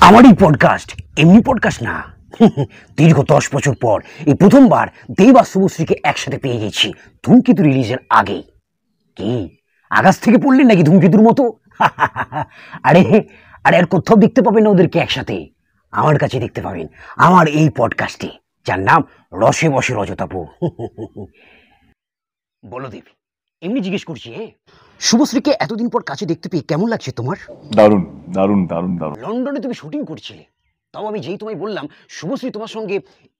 আমার এই পডকাস্ট এমনি পডকাস্ট না। দীর্ঘ 10 বছর পর এই প্রথমবার দেব আর শুভশ্রীকে একসাথে পেয়ে গেছি ধূমকেতু রিলিজের আগেই। কি আকাশ থেকে পড়লেন নাকি ধূমকেতুর মতো? আরে আরে আর কোথাও দেখতে পাবেন না ওদেরকে একসাথে, আমার কাছে দেখতে পাবেন আমার এই পডকাস্টে, যার নাম রসে বসে রজতাপু। বলো দেব, এমনি জিজ্ঞেস করছি। শুভশ্রীকে এতদিন পর কাছে দেখতে পেয়ে কেমন লাগছে তোমার? দারুণ দারুণ দারুণ দারুণ। লন্ডনে তুমি শুটিং করছিলে, তাও আমি যেই তোমায় বললাম শুভশ্রী তোমার সঙ্গে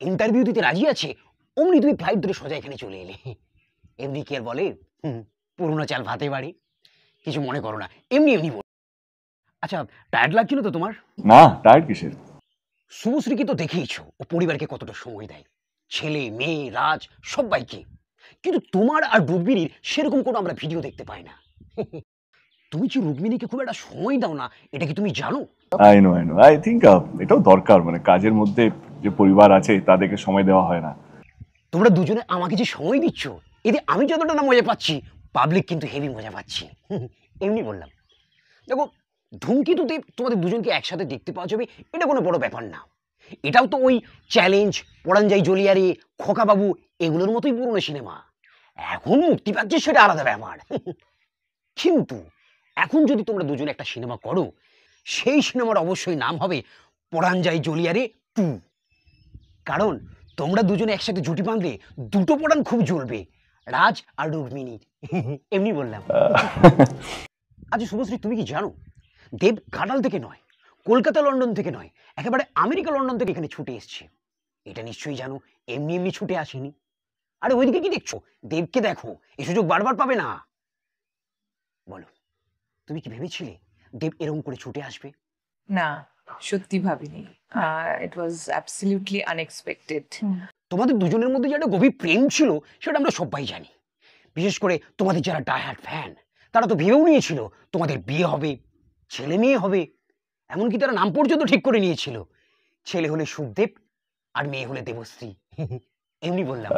ইন্টারভিউ দিতে রাজি আছে, অমনি তুমি ফ্লাইট ধরে সোজা এখানে চলে এলে। এমনি কি আর বলে, পুরোনো চাল ভাতে বাড়ি। কিছু মনে করো না, এমনি এমনি বল। আচ্ছা, টায়ার্ড লাগছিল তো তোমার? না, টায়ার্ড কিসের? শুভশ্রীকে তো দেখেইছো ও পরিবারকে কতটা সময় দেয়, ছেলে মেয়ে রাজ সবাইকে। কিন্তু তোমার আর রুক্মিণীর সেরকম কোনো আমরা ভিডিও দেখতে পাই না। তুমি যে রুক্মিণীকে খুব একটা সময় দাও না, এটা কি তুমি জানো? আই নো আই থিঙ্ক এটাও দরকার, মানে কাজের মধ্যে যে পরিবার আছে তাদেরকে সময় দেওয়া হয় না। তোমরা দুজনে আমাকে যে সময় দিচ্ছ, এতে আমি যতটা না মজা পাচ্ছি, পাবলিক কিন্তু হেভি মজা পাচ্ছি। এমনি বললাম। দেখো, ধূমকেতুতে তোমাদের দুজনকে একসাথে দেখতে পাওয়া যাবে, এটা কোনো বড় ব্যাপার না। এটাও তো ওই চ্যালেঞ্জ, পরাঞ্জাই জলিয়ারে, খোকাবাবু এগুলোর মতোই পুরনো সিনেমা। এখন মুক্তি পাচ্ছে সেটা আলাদা ব্যাপার। কিন্তু এখন যদি তোমরা দুজনে একটা সিনেমা করো, সেই সিনেমার অবশ্যই নাম হবে পরাঞ্জাই জলিয়ারে 2। কারণ তোমরা দুজনে একসাথে জুটি বাঁধলে দুটো পরাণ খুব জ্বলবে, রাজ আর রুক্মিণীর। এমনি বললাম। আচ্ছা শুভশ্রী, তুমি কি জানো দেব ঘাটাল থেকে নয়, কলকাতা লন্ডন থেকে নয়, একেবারে আমেরিকা লন্ডন থেকে এখানে ছুটে এসছে? এটা নিশ্চয়ই জানো, এমনি এমনি ছুটে আসেনি। আরে ওইদিকে কি দেখছো? দেবকে দেখো, এই সুযোগ বারবার পাবে না। বলো, তুমি কি ভেবেছিলে দেব এরকম করে ছুটে আসবে? না, সত্যি ভাবিনি। ইট ওয়াজ অ্যাবসলিউটলি আনএক্সপেক্টেড। তোমাদের দুজনের মধ্যে যে একটা গভীর প্রেম ছিল সেটা আমরা সবাই জানি। বিশেষ করে তোমাদের যারা ডায়াহার্ড ফ্যান, তারা তো ভেবেও নিয়েছিল তোমাদের বিয়ে হবে, ছেলে মেয়ে হবে। এমনকি তারা নাম পর্যন্ত ঠিক করে নিয়েছিল, ছেলে হলে সুখদেব আর মেয়ে হলে দেবশ্রী। এমনি বললাম।